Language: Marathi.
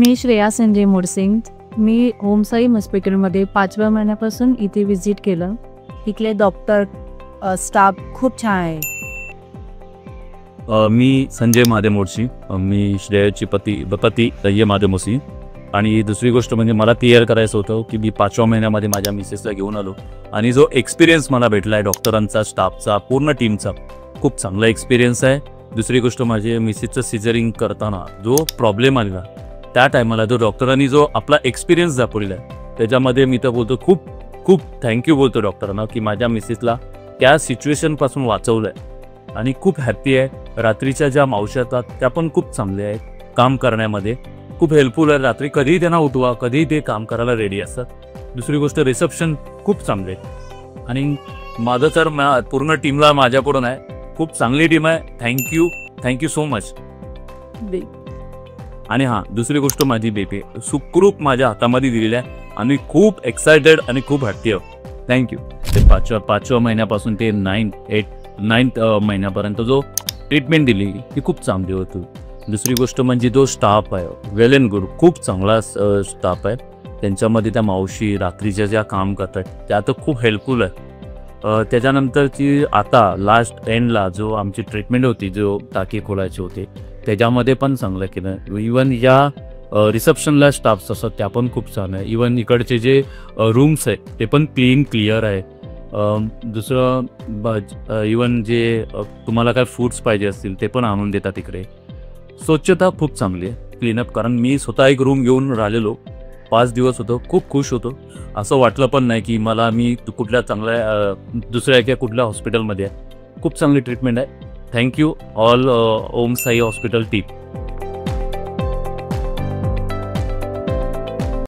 मी श्रेया संजय मोडसिंग. मी होमसाई हॉस्पिटलमध्ये 5व्या महिन्यापासून इथे व्हिजिट केलं. इथले डॉक्टर स्टाफ खूप छान आहे. मी संजय महादेव मोडशी. मी श्रेयाची पती दय्ये महादेव मोसी. आणि दुसरी गोष्ट म्हणजे मला क्लिअर करायचं होतं की मी 5व्या महिन्यामध्ये माझ्या मिसेसला घेऊन आलो आणि जो एक्सपिरियन्स मला भेटला आहे डॉक्टरांचा, स्टाफचा, पूर्ण टीमचा, खूप चांगला एक्सपिरियन्स आहे. दुसरी गोष्ट माझे मिसेसचं सिझरिंग करताना जो प्रॉब्लेम आलेला त्या टायमाला जो डॉक्टरांनी जो आपला एक्सपिरियन्स दाखवलेला आहे त्याच्यामध्ये मी तर बोलतो खूप खूप थँक्यू बोलतो डॉक्टरांना की माझ्या मिसेसला त्या सिच्युएशनपासून वाचवलं आहे. आणि खूप हॅप्पी आहे. रात्रीच्या ज्या मावशी येतात त्या पण खूप चांगल्या आहेत काम करण्यामध्ये, खूप हेल्पफुल आहे. रात्री कधीही त्यांना उठवा, कधीही ते काम करायला रेडी असतात. दुसरी गोष्ट रिसेप्शन खूप चांगले आहे. आणि माझं तर पूर्ण टीमला माझ्याकडून आहे, खूप चांगली टीम आहे. Thank you so much. आणि हां, दुसरी गोष्ट माझी बेबी सुखरूप माझ्या हातामध्ये दिलेली आहे आणि खूप एक्सायटेड आणि खूप हॅप्पी आहे. थँक्यू. ते पाचव्या महिन्यापासून ते 9th महिन्यापर्यंत जो ट्रीटमेंट दिली ती खूप चांगली होती. दुसरी गोष्ट म्हणजे जो स्टाफ आहे वेल अँड गुड, खूप चांगला स्टाफ आहे. त्यांच्यामध्ये त्या मावशी रात्रीच्या ज्या काम करतात त्या तर खूप हेल्पफुल आहे. त्याच्यानंतरची आता लास्ट एंडला जो आमची ट्रीटमेंट होती, जो टाके खोलायचे होते त्याच्यामध्ये पण चांगलं केलं. इवन या रिसेप्शनला स्टाफ्स असतात त्या पण खूप छान आहे. इवन इकडचे जे रूम्स आहेत ते पण क्लिअर आहे. दुसरं इवन जे तुम्हाला काय फूड्स पाहिजे असतील ते पण आणून देतात इकडे. स्वच्छता खूप चांगली आहे, क्लीनअप. कारण मी स्वतः एक रूम घेऊन राहिलेलो, 5 दिवस होतो, खूप खुश होतो. असं वाटलं पण नाही की मी कुठल्या चांगल्या दुसऱ्या एका कुठल्या हॉस्पिटलमध्ये आहे. खूप चांगली ट्रीटमेंट आहे. थँक्यू ऑल ओम साई हॉस्पिटल टीम.